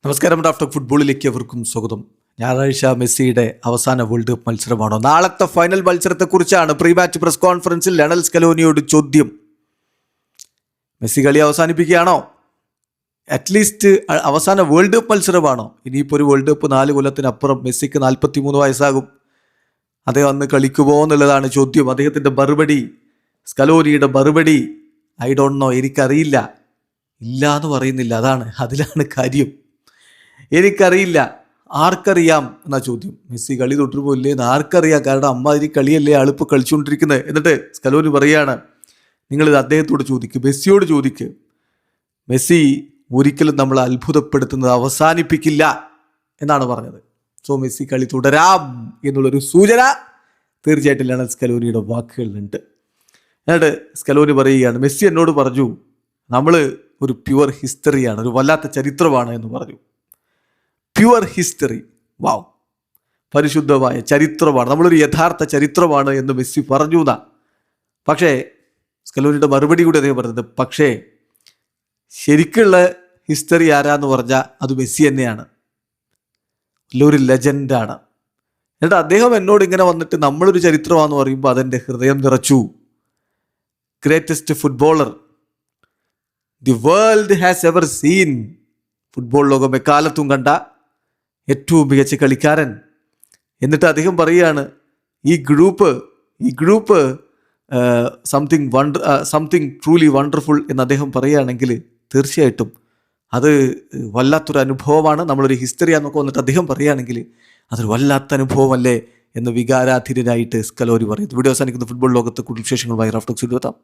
നമസ്കാരം. റാഫ്റ്റോക്ക് ഫുട്ബോളിലേക്ക് അവർക്കും സ്വാഗതം. ഞായറാഴ്ച മെസ്സിയുടെ അവസാന വേൾഡ് കപ്പ് മത്സരമാണോ? നാളത്തെ ഫൈനൽ മത്സരത്തെക്കുറിച്ചാണ് പ്രീ മാച്ച് പ്രസ് കോൺഫറൻസിൽ ലയണൽ സ്കലോനിയോട് ചോദ്യം. മെസ്സി കളി അവസാനിപ്പിക്കുകയാണോ? അറ്റ്ലീസ്റ്റ് അവസാന വേൾഡ് കപ്പ് മത്സരമാണോ? ഇനിയിപ്പോൾ ഒരു വേൾഡ് കപ്പ് 4 കൊല്ലത്തിനപ്പുറം മെസ്സിക്ക് 43 വയസ്സാകും. അദ്ദേഹം അന്ന് കളിക്കുമോ എന്നുള്ളതാണ് ചോദ്യം. അദ്ദേഹത്തിൻ്റെ മറുപടി, സ്കലോനിയുടെ മറുപടി, ഐ ഡോണ്ട് നോ, എനിക്കറിയില്ല. ഇല്ല എന്ന് പറയുന്നില്ല, അതിലാണ് കാര്യം. എനിക്കറിയില്ല. ആർക്കറിയാം എന്നാ ചോദ്യം. മെസ്സി കളി തൊട്ടുപോ ഇല്ലേ എന്ന് ആർക്കറിയാം? കാരണം അമ്മാതിരി കളിയല്ലേ ആളിപ്പോൾ കളിച്ചുകൊണ്ടിരിക്കുന്നത്. എന്നിട്ട് സ്കലോനി പറയാണ്, നിങ്ങളിത് അദ്ദേഹത്തോട് ചോദിക്കുക, മെസ്സിയോട് ചോദിക്കുക. മെസ്സി ഒരിക്കലും നമ്മളെ അത്ഭുതപ്പെടുത്തുന്നത് അവസാനിപ്പിക്കില്ല എന്നാണ് പറഞ്ഞത്. സോ മെസ്സി കളി തുടരാം എന്നുള്ളൊരു സൂചന തീർച്ചയായിട്ടും ലയണൽ സ്കലോനിയുടെ വാക്കുകളിലുണ്ട്. എന്നിട്ട് സ്കലോനി പറയുകയാണ്, മെസ്സി എന്നോട് പറഞ്ഞു നമ്മൾ ഒരു പ്യുവർ ഹിസ്റ്ററിയാണ്, ഒരു വല്ലാത്ത ചരിത്രമാണ് എന്ന് പറഞ്ഞു. പ്യുവർ ഹിസ്റ്ററി, വാവ്, പരിശുദ്ധമായ ചരിത്രമാണ്, നമ്മളൊരു യഥാർത്ഥ ചരിത്രമാണ് എന്ന് മെസ്സി പറഞ്ഞു എന്നാ. പക്ഷേ സ്കലോനിയുടെ മറുപടി കൂടി അദ്ദേഹം പറഞ്ഞത്, പക്ഷേ ശരിക്കുള്ള ഹിസ്റ്ററി ആരാന്ന് പറഞ്ഞാൽ അത് മെസ്സി തന്നെയാണ്, ഒരു ലെജൻഡാണ്. എന്നിട്ട് അദ്ദേഹം എന്നോട് ഇങ്ങനെ വന്നിട്ട് നമ്മളൊരു ചരിത്രമാണെന്ന് പറയുമ്പോൾ അതെൻ്റെ ഹൃദയം നിറച്ചു. Greatest footballer the world has ever seen, football ലോകം എക്കാലത്തും കണ്ട ഏറ്റവും മികച്ച കളിക്കാരൻ. എന്നിട്ട് അദ്ദേഹം പറയുകയാണ്, ഈ ഗ്രൂപ്പ് സംതിങ് ട്രൂലി വണ്ടർഫുൾ എന്ന് അദ്ദേഹം പറയുകയാണെങ്കിൽ തീർച്ചയായിട്ടും അത് വല്ലാത്തൊരു അനുഭവമാണ്. നമ്മളൊരു ഹിസ്റ്ററിയാന്നൊക്കെ വന്നിട്ട് അദ്ദേഹം പറയുകയാണെങ്കിൽ അതൊരു വല്ലാത്ത അനുഭവമല്ലേ എന്ന് വികാരാധീരനായിട്ട് സ്കലോനി പറയുന്നു. വീഡിയോ അവസാനിക്കുന്ന ഫുട്ബോൾ ലോകത്ത് കൂടുതൽ വിശേഷങ്ങളുമായി റാഫ്റ്റോക്സ് എത്താം.